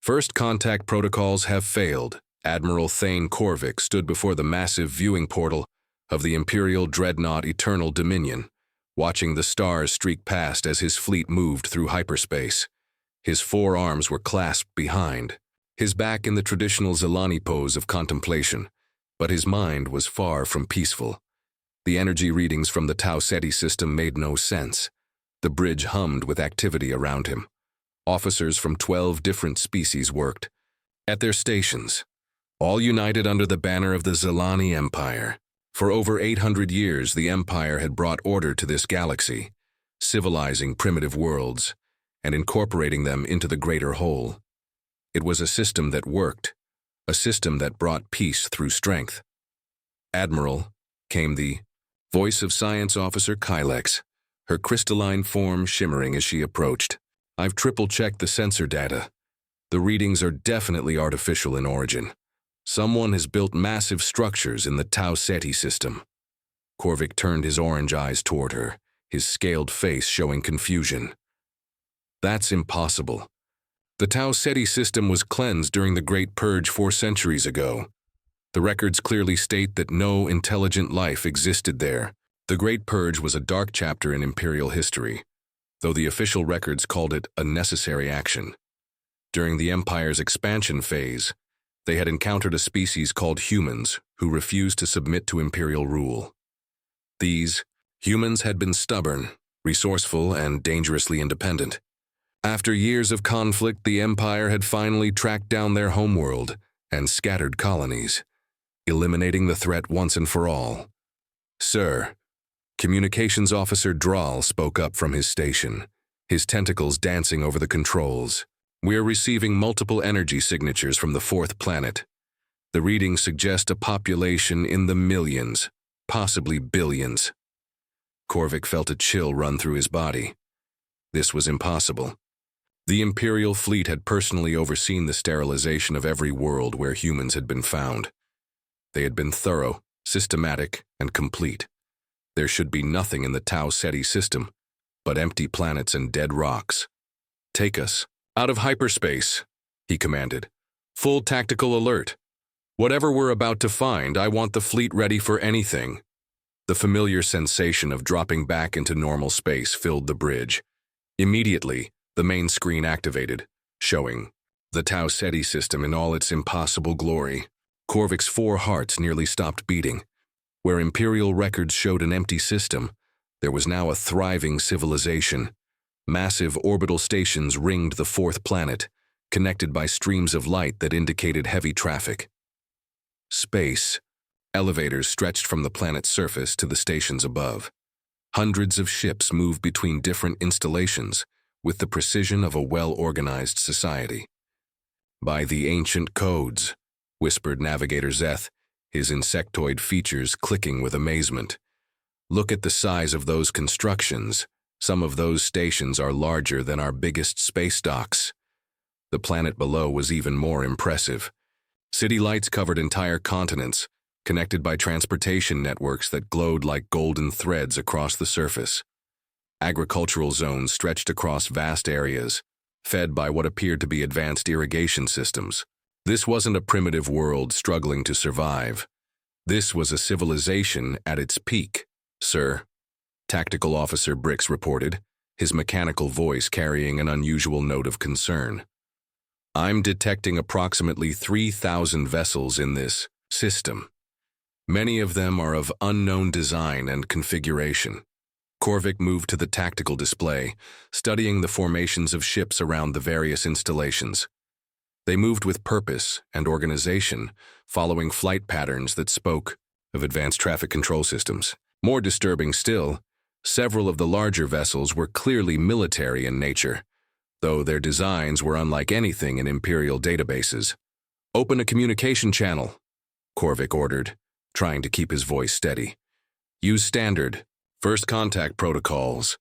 First contact protocols have failed. Admiral Thane Korvik stood before the massive viewing portal of the Imperial Dreadnought Eternal Dominion, watching the stars streak past as his fleet moved through hyperspace. His forearms were clasped behind, his back in the traditional Zelani pose of contemplation, but his mind was far from peaceful. The energy readings from the Tau Ceti system made no sense. The bridge hummed with activity around him. Officers from 12 different species worked at their stations, all united under the banner of the Zelani Empire. For over 800 years, the Empire had brought order to this galaxy, civilizing primitive worlds and incorporating them into the greater whole. It was a system that worked, a system that brought peace through strength. Admiral, came the voice of Science Officer Kylex, her crystalline form shimmering as she approached. I've triple-checked the sensor data. The readings are definitely artificial in origin. Someone has built massive structures in the Tau Ceti system. Korvik turned his orange eyes toward her, his scaled face showing confusion. That's impossible. The Tau Ceti system was cleansed during the Great Purge 4 centuries ago. The records clearly state that no intelligent life existed there. The Great Purge was a dark chapter in Imperial history, though the official records called it a necessary action. During the Empire's expansion phase, they had encountered a species called humans who refused to submit to Imperial rule. These humans had been stubborn, resourceful, and dangerously independent. After years of conflict, the Empire had finally tracked down their homeworld and scattered colonies, eliminating the threat once and for all. Sir, Communications Officer Draal spoke up from his station, his tentacles dancing over the controls. We are receiving multiple energy signatures from the 4th planet. The readings suggest a population in the millions, possibly billions. Korvik felt a chill run through his body. This was impossible. The Imperial fleet had personally overseen the sterilization of every world where humans had been found. They had been thorough, systematic, and complete. There should be nothing in the Tau Ceti system but empty planets and dead rocks. Take us out of hyperspace, he commanded. Full tactical alert. Whatever we're about to find, I want the fleet ready for anything. The familiar sensation of dropping back into normal space filled the bridge. Immediately, the main screen activated, showing the Tau Ceti system in all its impossible glory. Korvik's 4 hearts nearly stopped beating. Where Imperial records showed an empty system, there was now a thriving civilization. Massive orbital stations ringed the 4th planet, connected by streams of light that indicated heavy traffic. Space. Elevators stretched from the planet's surface to the stations above. Hundreds of ships moved between different installations with the precision of a well-organized society. By the ancient codes, whispered Navigator Zeth, his insectoid features clicking with amazement. Look at the size of those constructions. Some of those stations are larger than our biggest space docks. The planet below was even more impressive. City lights covered entire continents, connected by transportation networks that glowed like golden threads across the surface. Agricultural zones stretched across vast areas, fed by what appeared to be advanced irrigation systems. This wasn't a primitive world struggling to survive. This was a civilization at its peak, sir. Tactical Officer Brix reported, his mechanical voice carrying an unusual note of concern. I'm detecting approximately 3,000 vessels in this system. Many of them are of unknown design and configuration. Korvik moved to the tactical display, studying the formations of ships around the various installations. They moved with purpose and organization, following flight patterns that spoke of advanced traffic control systems. More disturbing still, several of the larger vessels were clearly military in nature, though their designs were unlike anything in Imperial databases. Open a communication channel, Korvik ordered, trying to keep his voice steady. Use standard, first contact protocols.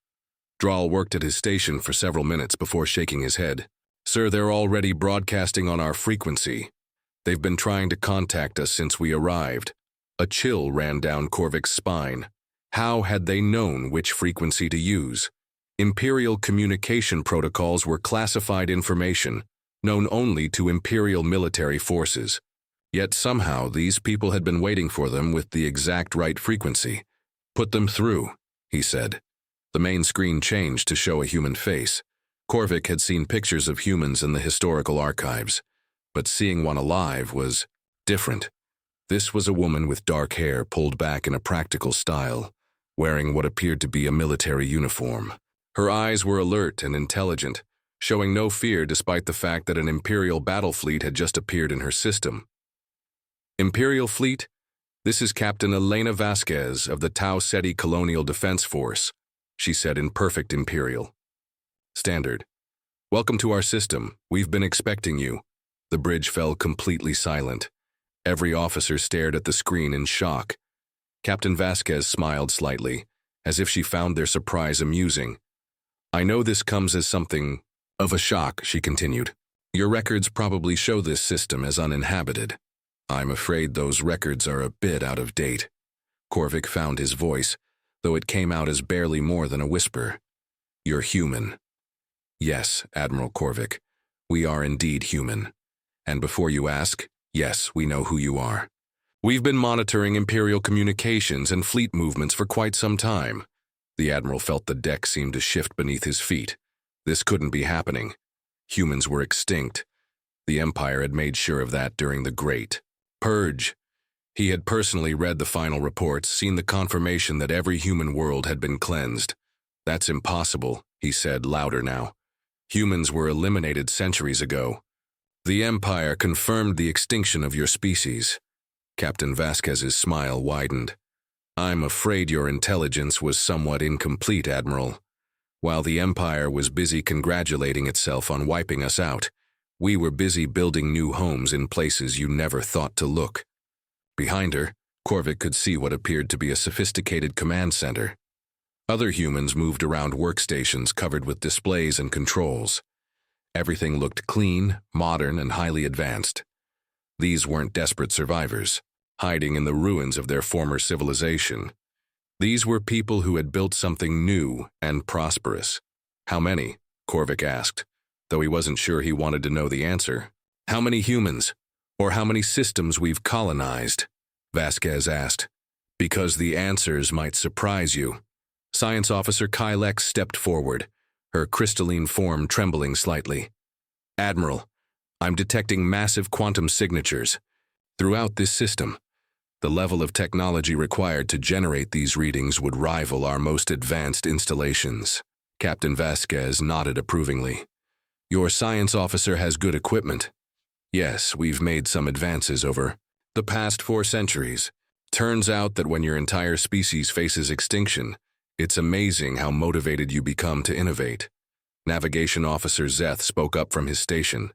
Draal worked at his station for several minutes before shaking his head. Sir, they're already broadcasting on our frequency. They've been trying to contact us since we arrived. A chill ran down Korvik's spine. How had they known which frequency to use? Imperial communication protocols were classified information, known only to Imperial military forces. Yet somehow these people had been waiting for them with the exact right frequency. "Put them through," he said. The main screen changed to show a human face. Korvik had seen pictures of humans in the historical archives, but seeing one alive was different. This was a woman with dark hair pulled back in a practical style, wearing what appeared to be a military uniform. Her eyes were alert and intelligent, showing no fear despite the fact that an Imperial battle fleet had just appeared in her system. "Imperial fleet, this is Captain Elena Vasquez of the Tau Ceti Colonial Defense Force," she said in perfect Imperial. "Standard. Welcome to our system. We've been expecting you." The bridge fell completely silent. Every officer stared at the screen in shock. Captain Vasquez smiled slightly, as if she found their surprise amusing. "I know this comes as something of a shock," she continued. "Your records probably show this system as uninhabited. I'm afraid those records are a bit out of date." Korvik found his voice, though it came out as barely more than a whisper. "You're human." "Yes, Admiral Korvik, we are indeed human. And before you ask, yes, we know who you are. We've been monitoring Imperial communications and fleet movements for quite some time." The Admiral felt the deck seem to shift beneath his feet. This couldn't be happening. Humans were extinct. The Empire had made sure of that during the Great Purge. He had personally read the final reports, seen the confirmation that every human world had been cleansed. "That's impossible," he said, louder now. "Humans were eliminated centuries ago. The Empire confirmed the extinction of your species." Captain Vasquez's smile widened. "I'm afraid your intelligence was somewhat incomplete, Admiral. While the Empire was busy congratulating itself on wiping us out, we were busy building new homes in places you never thought to look." Behind her, Korvik could see what appeared to be a sophisticated command center. Other humans moved around workstations covered with displays and controls. Everything looked clean, modern, and highly advanced. These weren't desperate survivors, hiding in the ruins of their former civilization. These were people who had built something new and prosperous. "How many?" Korvik asked, though he wasn't sure he wanted to know the answer. "How many humans? Or how many systems we've colonized?" Vasquez asked. "Because the answers might surprise you." Science Officer Kylek stepped forward, her crystalline form trembling slightly. "Admiral, I'm detecting massive quantum signatures throughout this system. The level of technology required to generate these readings would rival our most advanced installations." Captain Vasquez nodded approvingly. "Your science officer has good equipment." "Yes, we've made some advances over the past 4 centuries. Turns out that when your entire species faces extinction, it's amazing how motivated you become to innovate." Navigation Officer Zeth spoke up from his station.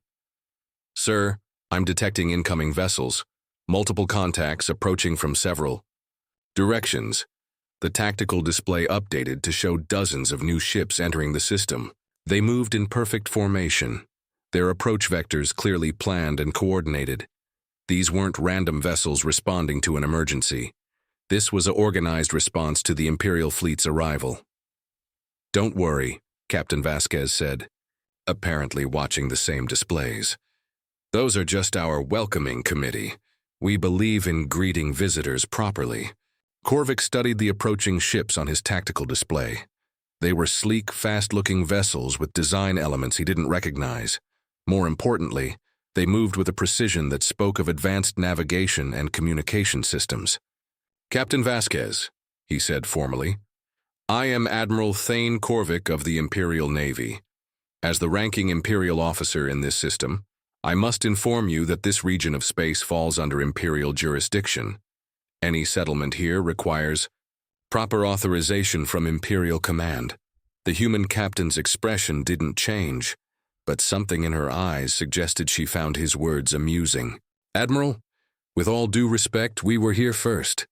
"Sir, I'm detecting incoming vessels. Multiple contacts approaching from several directions." The tactical display updated to show dozens of new ships entering the system. They moved in perfect formation, their approach vectors clearly planned and coordinated. These weren't random vessels responding to an emergency. This was an organized response to the Imperial fleet's arrival. "Don't worry," Captain Vasquez said, apparently watching the same displays. "Those are just our welcoming committee. We believe in greeting visitors properly." Korvik studied the approaching ships on his tactical display. They were sleek, fast-looking vessels with design elements he didn't recognize. More importantly, they moved with a precision that spoke of advanced navigation and communication systems. "Captain Vasquez," he said formally, "I am Admiral Thane Korvik of the Imperial Navy. As the ranking Imperial officer in this system, I must inform you that this region of space falls under Imperial jurisdiction. Any settlement here requires proper authorization from Imperial Command." The human captain's expression didn't change, but something in her eyes suggested she found his words amusing. "Admiral, with all due respect, we were here first.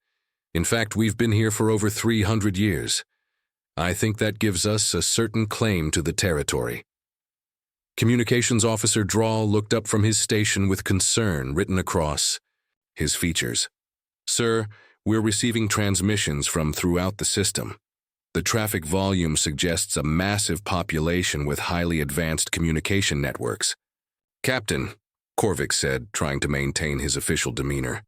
In fact, we've been here for over 300 years. I think that gives us a certain claim to the territory." Communications Officer Drawl looked up from his station with concern written across his features. "Sir, we're receiving transmissions from throughout the system. The traffic volume suggests a massive population with highly advanced communication networks. Captain, Korvik said, trying to maintain his official demeanor,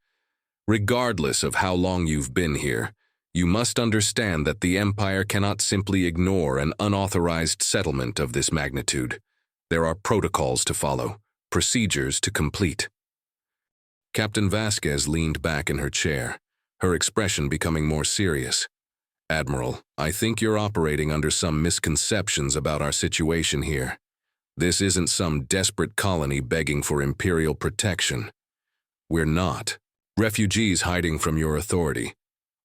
regardless of how long you've been here, you must understand that the Empire cannot simply ignore an unauthorized settlement of this magnitude. There are protocols to follow, procedures to complete. Captain Vasquez leaned back in her chair, her expression becoming more serious. Admiral, I think you're operating under some misconceptions about our situation here. This isn't some desperate colony begging for Imperial protection. We're not refugees hiding from your authority.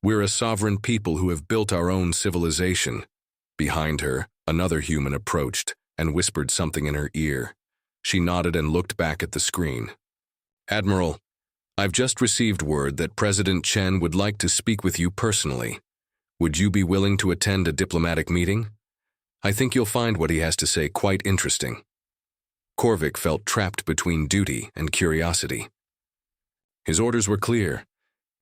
We're a sovereign people who have built our own civilization. Behind her, another human approached and whispered something in her ear. She nodded and looked back at the screen. Admiral, I've just received word that President Chen would like to speak with you personally. Would you be willing to attend a diplomatic meeting? I think you'll find what he has to say quite interesting. Korvik felt trapped between duty and curiosity. His orders were clear.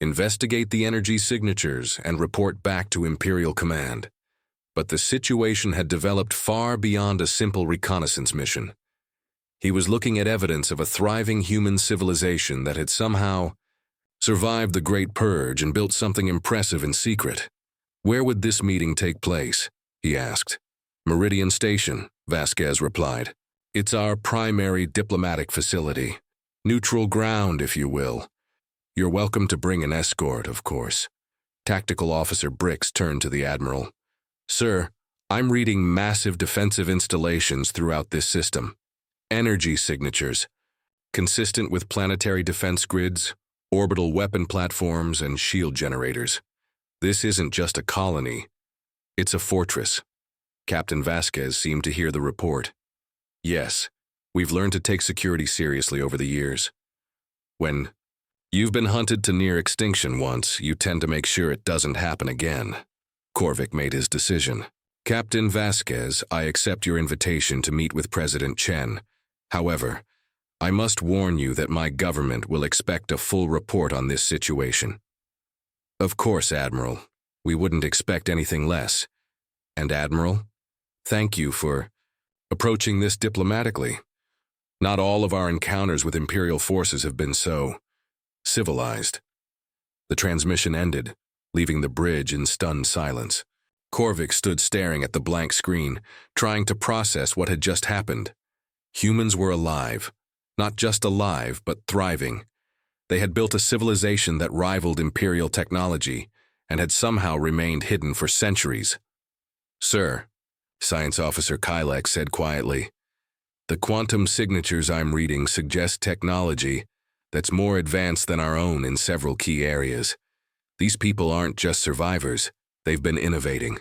Investigate the energy signatures and report back to Imperial Command. But the situation had developed far beyond a simple reconnaissance mission. He was looking at evidence of a thriving human civilization that had somehow survived the Great Purge and built something impressive in secret. Where would this meeting take place? He asked. Meridian Station, Vasquez replied. It's our primary diplomatic facility. Neutral ground, if you will. You're welcome to bring an escort, of course. Tactical Officer Brix turned to the Admiral. Sir, I'm reading massive defensive installations throughout this system. Energy signatures, consistent with planetary defense grids, orbital weapon platforms, and shield generators. This isn't just a colony. It's a fortress. Captain Vasquez seemed to hear the report. Yes, we've learned to take security seriously over the years. When you've been hunted to near extinction once, you tend to make sure it doesn't happen again. Korvik made his decision. Captain Vasquez, I accept your invitation to meet with President Chen. However, I must warn you that my government will expect a full report on this situation. Of course, Admiral. We wouldn't expect anything less. And Admiral, thank you for approaching this diplomatically. Not all of our encounters with Imperial forces have been so civilized. The transmission ended, leaving the bridge in stunned silence. Korvik stood staring at the blank screen, trying to process what had just happened. Humans were alive. Not just alive, but thriving. They had built a civilization that rivaled Imperial technology and had somehow remained hidden for centuries. Sir, Science Officer Kylek said quietly, the quantum signatures I'm reading suggest technology that's more advanced than our own in several key areas. These people aren't just survivors, they've been innovating.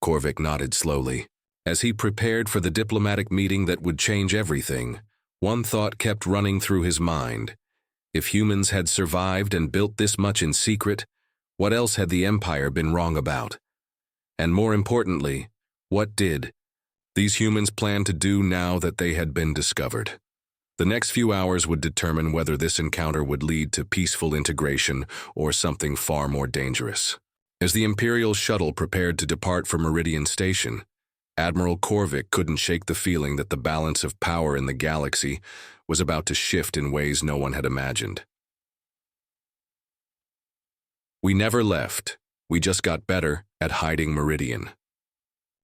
Korvik nodded slowly. As he prepared for the diplomatic meeting that would change everything, one thought kept running through his mind. If humans had survived and built this much in secret, what else had the Empire been wrong about? And more importantly, what did these humans plan to do now that they had been discovered? The next few hours would determine whether this encounter would lead to peaceful integration or something far more dangerous. As the Imperial shuttle prepared to depart for Meridian Station, Admiral Korvik couldn't shake the feeling that the balance of power in the galaxy was about to shift in ways no one had imagined. We never left. We just got better at hiding Meridian.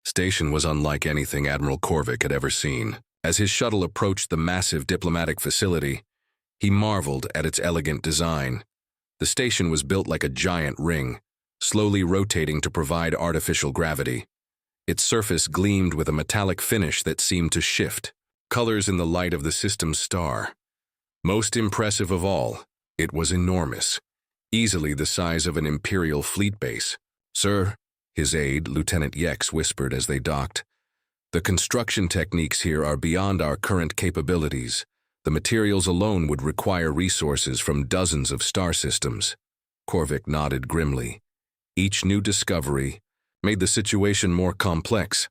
Station was unlike anything Admiral Korvik had ever seen. As his shuttle approached the massive diplomatic facility, he marveled at its elegant design. The station was built like a giant ring, slowly rotating to provide artificial gravity. Its surface gleamed with a metallic finish that seemed to shift, colors in the light of the system's star. Most impressive of all, it was enormous, easily the size of an Imperial fleet base. Sir, his aide, Lieutenant Yex, whispered as they docked, the construction techniques here are beyond our current capabilities. The materials alone would require resources from dozens of star systems. Korvik nodded grimly. Each new discovery made the situation more complex.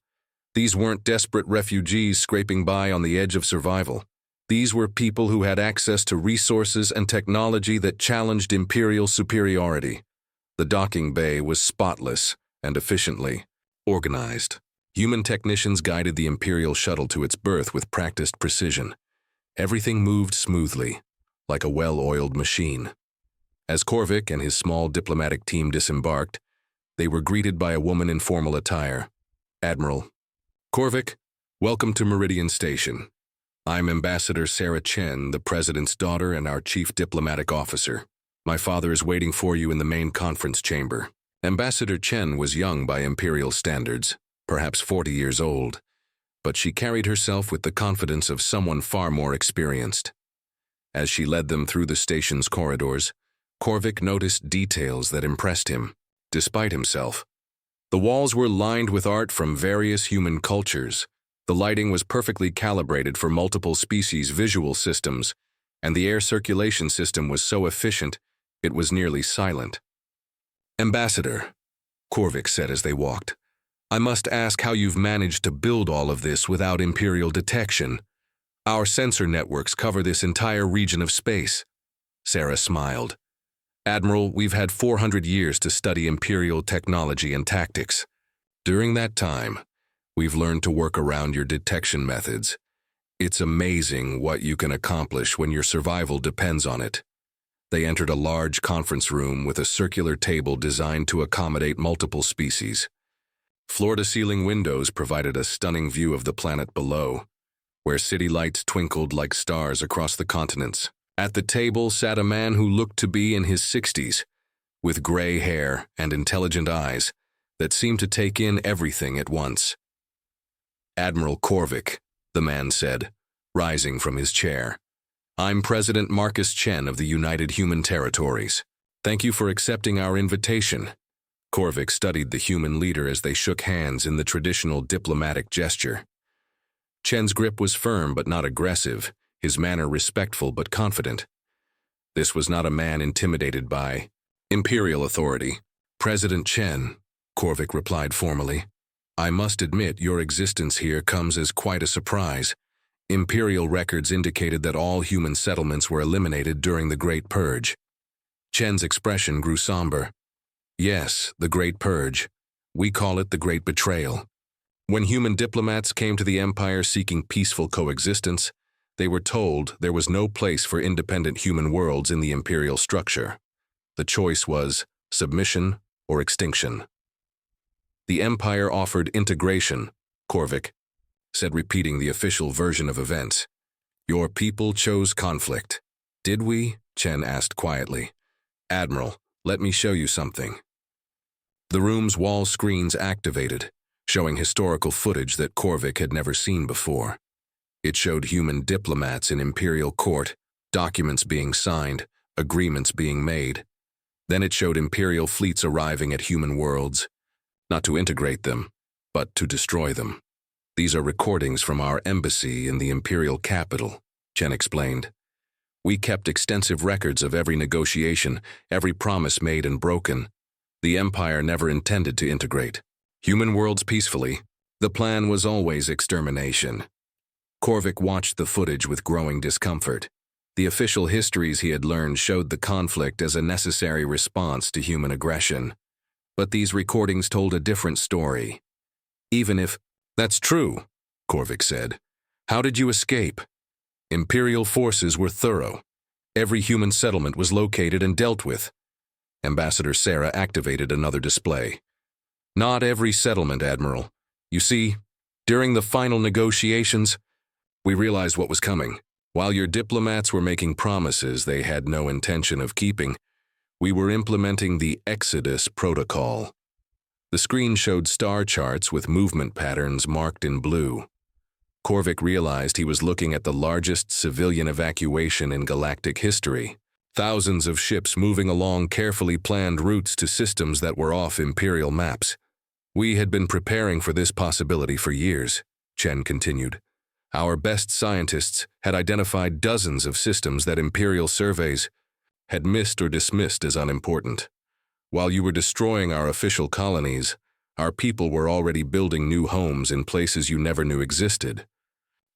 These weren't desperate refugees scraping by on the edge of survival. These were people who had access to resources and technology that challenged Imperial superiority. The docking bay was spotless and efficiently organized. Human technicians guided the Imperial shuttle to its berth with practiced precision. Everything moved smoothly, like a well-oiled machine. As Korvik and his small diplomatic team disembarked, they were greeted by a woman in formal attire. Admiral. Korvik, welcome to Meridian Station. I'm Ambassador Sarah Chen, the President's daughter and our Chief Diplomatic Officer. My father is waiting for you in the main conference chamber. Ambassador Chen was young by imperial standards, perhaps 40 years old, but she carried herself with the confidence of someone far more experienced. As she led them through the station's corridors, Korvik noticed details that impressed him, despite himself. The walls were lined with art from various human cultures. The lighting was perfectly calibrated for multiple species' visual systems, and the air circulation system was so efficient it was nearly silent. Ambassador, Korvik said as they walked, I must ask how you've managed to build all of this without Imperial detection. Our sensor networks cover this entire region of space. Sarah smiled. Admiral, we've had 400 years to study Imperial technology and tactics. During that time, we've learned to work around your detection methods. It's amazing what you can accomplish when your survival depends on it. They entered a large conference room with a circular table designed to accommodate multiple species. Floor-to-ceiling windows provided a stunning view of the planet below, where city lights twinkled like stars across the continents. At the table sat a man who looked to be in his 60s, with gray hair and intelligent eyes that seemed to take in everything at once. Admiral Korvik, the man said, rising from his chair. I'm President Marcus Chen of the United Human Territories. Thank you for accepting our invitation. Korvik studied the human leader as they shook hands in the traditional diplomatic gesture. Chen's grip was firm but not aggressive, his manner respectful but confident. This was not a man intimidated by Imperial authority. President Chen, Korvik replied formally, I must admit your existence here comes as quite a surprise. Imperial records indicated that all human settlements were eliminated during the Great Purge. Chen's expression grew somber. Yes, the Great Purge. We call it the Great Betrayal. When human diplomats came to the Empire seeking peaceful coexistence, they were told there was no place for independent human worlds in the Imperial structure. The choice was submission or extinction. The Empire offered integration, Korvik said, repeating the official version of events. Your people chose conflict. Did we? Chen asked quietly. Admiral, let me show you something. The room's wall screens activated, showing historical footage that Korvik had never seen before. It showed human diplomats in Imperial court, documents being signed, agreements being made. Then it showed Imperial fleets arriving at human worlds, not to integrate them, but to destroy them. These are recordings from our embassy in the Imperial capital, Chen explained. We kept extensive records of every negotiation, every promise made and broken. The Empire never intended to integrate human worlds peacefully. The plan was always extermination. Korvik watched the footage with growing discomfort. The official histories he had learned showed the conflict as a necessary response to human aggression. But these recordings told a different story. Even if, that's true, Korvik said. How did you escape? Imperial forces were thorough. Every human settlement was located and dealt with. Ambassador Sarah activated another display. Not every settlement, Admiral. You see, during the final negotiations, we realized what was coming. While your diplomats were making promises they had no intention of keeping, we were implementing the Exodus Protocol. The screen showed star charts with movement patterns marked in blue. Korvik realized he was looking at the largest civilian evacuation in galactic history. Thousands of ships moving along carefully planned routes to systems that were off Imperial maps. We had been preparing for this possibility for years, Chen continued. Our best scientists had identified dozens of systems that Imperial surveys had missed or dismissed as unimportant. While you were destroying our official colonies, our people were already building new homes in places you never knew existed.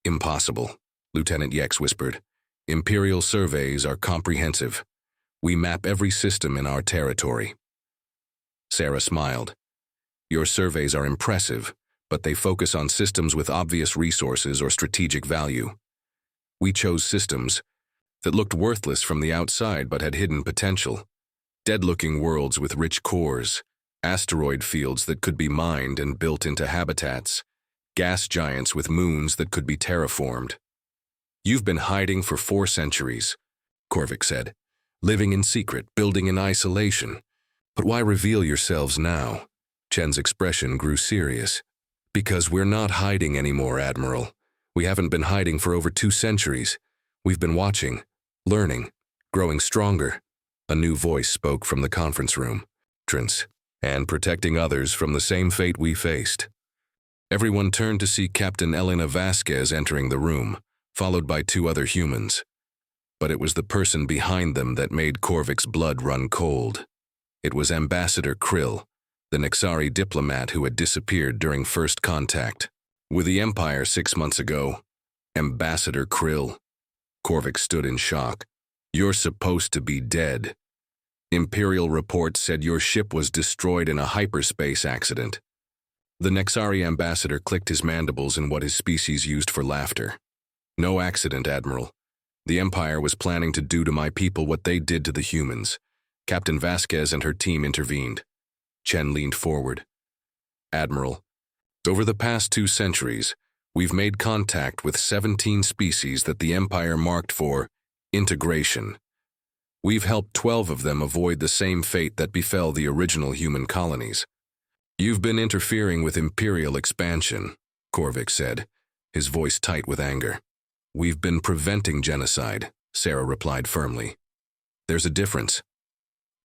Impossible, Lieutenant Yex whispered. Imperial surveys are comprehensive. We map every system in our territory. Sarah smiled. Your surveys are impressive, but they focus on systems with obvious resources or strategic value. We chose systems that looked worthless from the outside but had hidden potential. Dead-looking worlds with rich cores, asteroid fields that could be mined and built into habitats, gas giants with moons that could be terraformed. You've been hiding for 4 centuries, Korvik said, living in secret, building in isolation. But why reveal yourselves now? Chen's expression grew serious. Because we're not hiding anymore, Admiral. We haven't been hiding for over 2 centuries. We've been watching, learning, growing stronger. A new voice spoke from the conference room. And protecting others from the same fate we faced. Everyone turned to see Captain Elena Vasquez entering the room, followed by 2 other humans. But it was the person behind them that made Korvik's blood run cold. It was Ambassador Krill, the Nexari diplomat who had disappeared during first contact. With the Empire 6 months ago, Ambassador Krill. Korvik stood in shock. You're supposed to be dead. Imperial reports said your ship was destroyed in a hyperspace accident. The Nexari ambassador clicked his mandibles in what his species used for laughter. No accident, Admiral. The Empire was planning to do to my people what they did to the humans. Captain Vasquez and her team intervened. Chen leaned forward. Admiral, over the past 2 centuries, we've made contact with 17 species that the Empire marked for integration. We've helped 12 of them avoid the same fate that befell the original human colonies. You've been interfering with Imperial expansion, Korvik said, his voice tight with anger. We've been preventing genocide, Sarah replied firmly. There's a difference.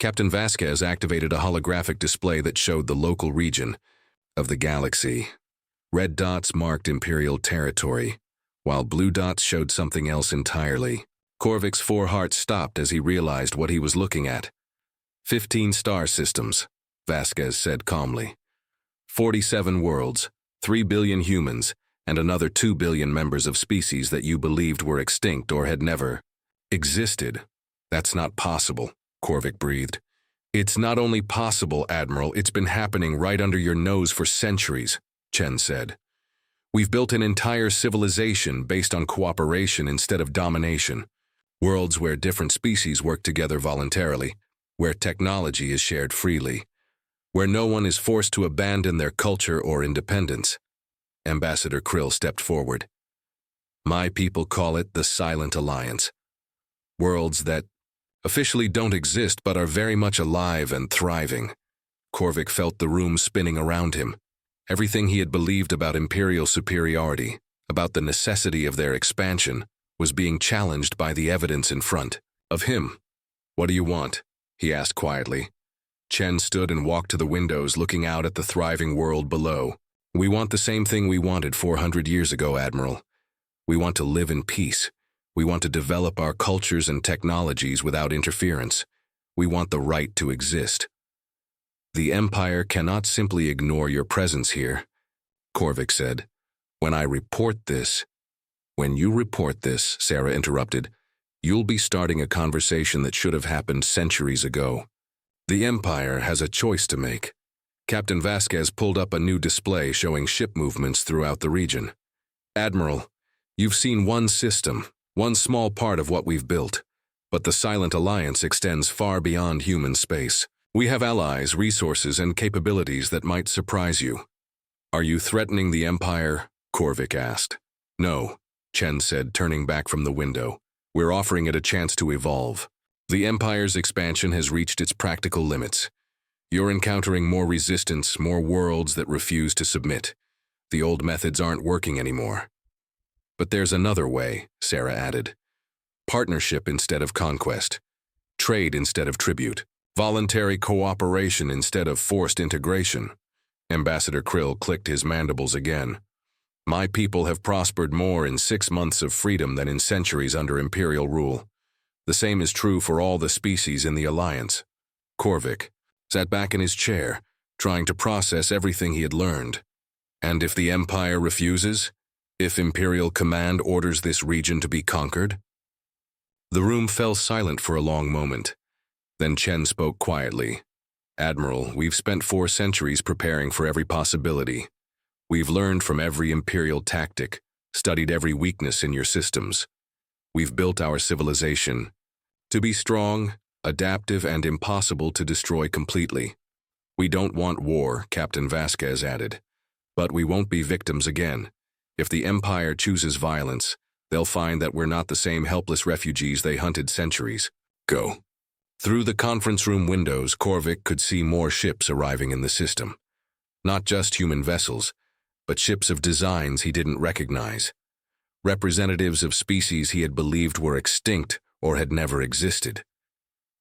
Captain Vasquez activated a holographic display that showed the local region of the galaxy. Red dots marked Imperial territory, while blue dots showed something else entirely. Korvik's 4 hearts stopped as he realized what he was looking at. 15 star systems, Vasquez said calmly. 47 worlds, 3 billion humans, and another 2 billion members of species that you believed were extinct or had never existed. That's not possible, Korvik breathed. It's not only possible, Admiral, it's been happening right under your nose for centuries, Chen said. We've built an entire civilization based on cooperation instead of domination. Worlds where different species work together voluntarily, where technology is shared freely, where no one is forced to abandon their culture or independence. Ambassador Krill stepped forward. My people call it the Silent Alliance. Worlds that officially don't exist but are very much alive and thriving. Korvik felt the room spinning around him. Everything he had believed about Imperial superiority, about the necessity of their expansion, was being challenged by the evidence in front of him. What do you want? He asked quietly. Chen stood and walked to the windows looking out at the thriving world below. We want the same thing we wanted 400 years ago, Admiral. We want to live in peace. We want to develop our cultures and technologies without interference. We want the right to exist. The Empire cannot simply ignore your presence here, Korvik said. When you report this, Sarah interrupted, you'll be starting a conversation that should have happened centuries ago. The Empire has a choice to make. Captain Vasquez pulled up a new display showing ship movements throughout the region. Admiral, you've seen one system, one small part of what we've built, but the Silent Alliance extends far beyond human space. We have allies, resources, and capabilities that might surprise you. Are you threatening the Empire? Korvik asked. No, Chen said, turning back from the window. We're offering it a chance to evolve. The Empire's expansion has reached its practical limits. You're encountering more resistance, more worlds that refuse to submit. The old methods aren't working anymore. But there's another way, Sarah added. Partnership instead of conquest. Trade instead of tribute. Voluntary cooperation instead of forced integration. Ambassador Krill clicked his mandibles again. My people have prospered more in 6 months of freedom than in centuries under Imperial rule. The same is true for all the species in the Alliance. Korvik sat back in his chair, trying to process everything he had learned. And if the Empire refuses? If Imperial command orders this region to be conquered? The room fell silent for a long moment. Then Chen spoke quietly. Admiral, we've spent 4 centuries preparing for every possibility. We've learned from every Imperial tactic, studied every weakness in your systems. We've built our civilization to be strong, adaptive, and impossible to destroy completely. We don't want war, Captain Vasquez added. But we won't be victims again. If the Empire chooses violence, they'll find that we're not the same helpless refugees they hunted centuries ago. Through the conference room windows, Korvik could see more ships arriving in the system. Not just human vessels, but ships of designs he didn't recognize. Representatives of species he had believed were extinct or had never existed.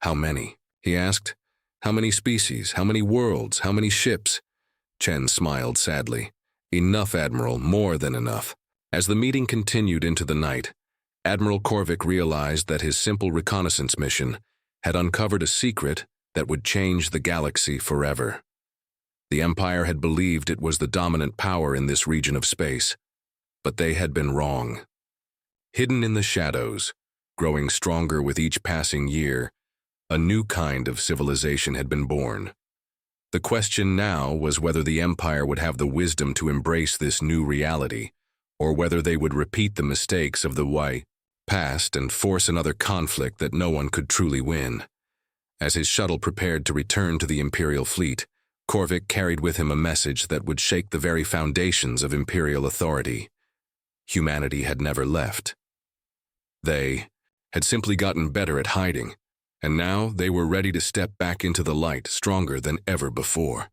How many? He asked. How many species? How many worlds? How many ships? Chen smiled sadly. Enough, Admiral, more than enough. As the meeting continued into the night, Admiral Korvik realized that his simple reconnaissance mission had uncovered a secret that would change the galaxy forever. The Empire had believed it was the dominant power in this region of space, but they had been wrong. Hidden in the shadows, growing stronger with each passing year, a new kind of civilization had been born. The question now was whether the Empire would have the wisdom to embrace this new reality, or whether they would repeat the mistakes of the past and force another conflict that no one could truly win. As his shuttle prepared to return to the Imperial fleet, Korvik carried with him a message that would shake the very foundations of Imperial authority. Humanity had never left. They had simply gotten better at hiding, and now they were ready to step back into the light, stronger than ever before.